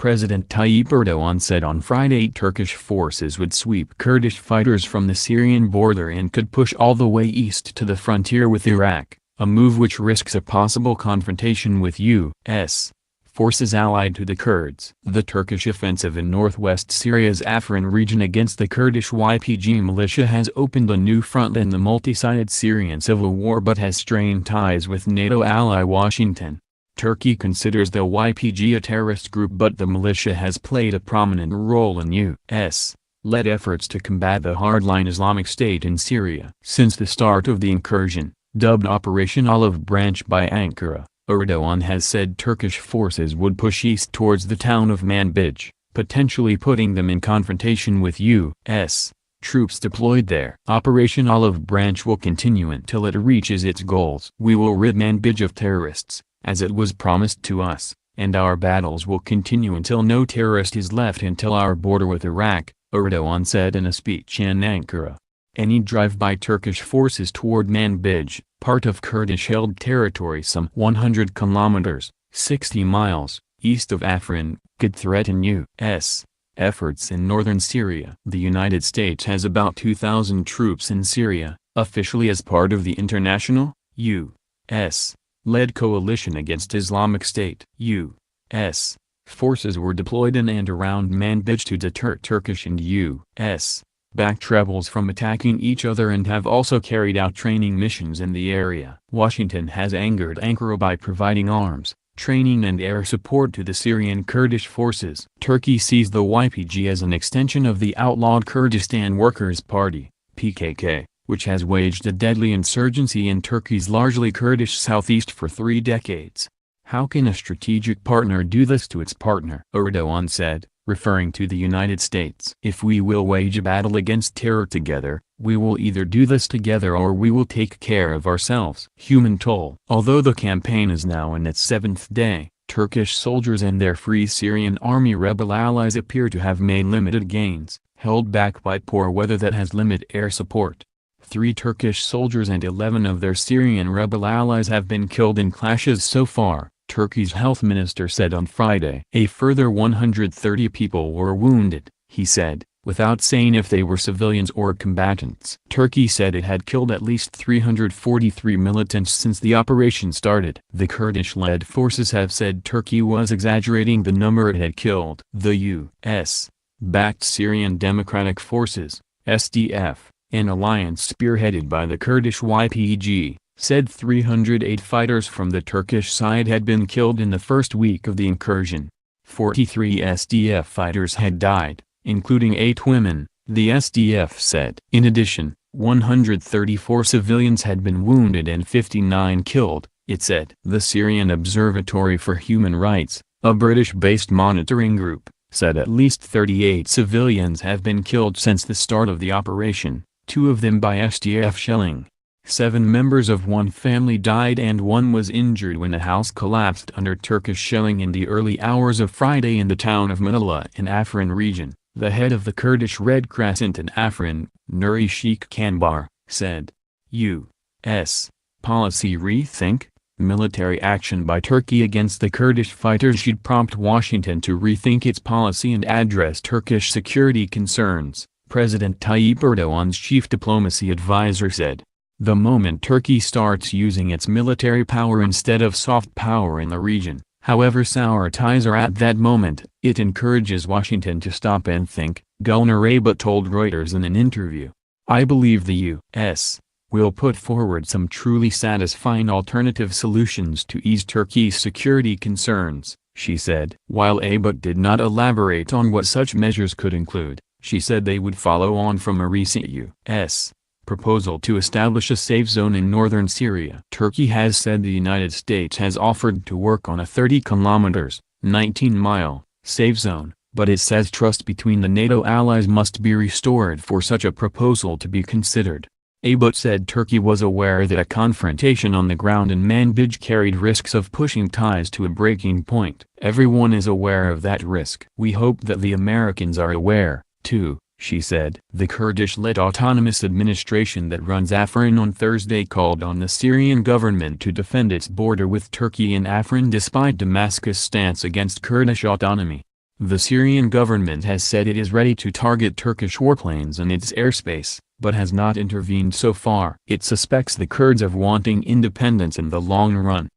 President Tayyip Erdogan said on Friday Turkish forces would sweep Kurdish fighters from the Syrian border and could push all the way east to the frontier with Iraq, a move which risks a possible confrontation with U.S. forces allied to the Kurds. The Turkish offensive in northwest Syria's Afrin region against the Kurdish YPG militia has opened a new front in the multi-sided Syrian civil war but has strained ties with NATO ally Washington. Turkey considers the YPG a terrorist group, but the militia has played a prominent role in U.S.-led efforts to combat the hardline Islamic State in Syria. Since the start of the incursion, dubbed Operation Olive Branch by Ankara, Erdogan has said Turkish forces would push east towards the town of Manbij, potentially putting them in confrontation with U.S. troops deployed there. Operation Olive Branch will continue until it reaches its goals. We will rid Manbij of terrorists, as it was promised to us, and our battles will continue until no terrorist is left until our border with Iraq, Erdogan said in a speech in Ankara. Any drive-by Turkish forces toward Manbij, part of Kurdish-held territory some 100 kilometers, 60 miles, east of Afrin, could threaten U.S. efforts in northern Syria. The United States has about 2,000 troops in Syria, officially as part of the international, U.S. led coalition against Islamic State. U.S. forces were deployed in and around Manbij to deter Turkish and U.S.-backed rebels from attacking each other and have also carried out training missions in the area. Washington has angered Ankara by providing arms, training and air support to the Syrian Kurdish forces. Turkey sees the YPG as an extension of the outlawed Kurdistan Workers' Party, PKK, which has waged a deadly insurgency in Turkey's largely Kurdish southeast for 3 decades. How can a strategic partner do this to its partner? Erdogan said, referring to the United States. If we will wage a battle against terror together, we will either do this together or we will take care of ourselves. Human toll. Although the campaign is now in its 7th day, Turkish soldiers and their Free Syrian Army rebel allies appear to have made limited gains, held back by poor weather that has limited air support. 3 Turkish soldiers and 11 of their Syrian rebel allies have been killed in clashes so far, Turkey's health minister said on Friday. A further 130 people were wounded, he said, without saying if they were civilians or combatants. Turkey said it had killed at least 343 militants since the operation started. The Kurdish-led forces have said Turkey was exaggerating the number it had killed. The U.S.-backed Syrian Democratic Forces, SDF, an alliance spearheaded by the Kurdish YPG, said 308 fighters from the Turkish side had been killed in the first week of the incursion. 43 SDF fighters had died, including 8 women, the SDF said. In addition, 134 civilians had been wounded and 59 killed, it said. The Syrian Observatory for Human Rights, a British-based monitoring group, said at least 38 civilians have been killed since the start of the operation, 2 of them by SDF shelling. 7 members of one family died and 1 was injured when a house collapsed under Turkish shelling in the early hours of Friday in the town of Manila in Afrin region. The head of the Kurdish Red Crescent in Afrin, Nuri Sheikh Kanbar, said. U.S. policy rethink? Military action by Turkey against the Kurdish fighters should prompt Washington to rethink its policy and address Turkish security concerns, President Tayyip Erdogan's chief diplomacy advisor said. The moment Turkey starts using its military power instead of soft power in the region, however sour ties are at that moment, it encourages Washington to stop and think, Gulnar Aybut told Reuters in an interview. I believe the U.S. will put forward some truly satisfying alternative solutions to ease Turkey's security concerns, she said. While Aybut did not elaborate on what such measures could include, she said they would follow on from a recent U.S. proposal to establish a safe zone in northern Syria. Turkey has said the United States has offered to work on a 30 kilometers, 19-mile, safe zone, but it says trust between the NATO allies must be restored for such a proposal to be considered. Aybut said Turkey was aware that a confrontation on the ground in Manbij carried risks of pushing ties to a breaking point. Everyone is aware of that risk. We hope that the Americans are aware, too, she said. The Kurdish-led autonomous administration that runs Afrin on Thursday called on the Syrian government to defend its border with Turkey in Afrin despite Damascus' stance against Kurdish autonomy. The Syrian government has said it is ready to target Turkish warplanes in its airspace, but has not intervened so far. It suspects the Kurds of wanting independence in the long run.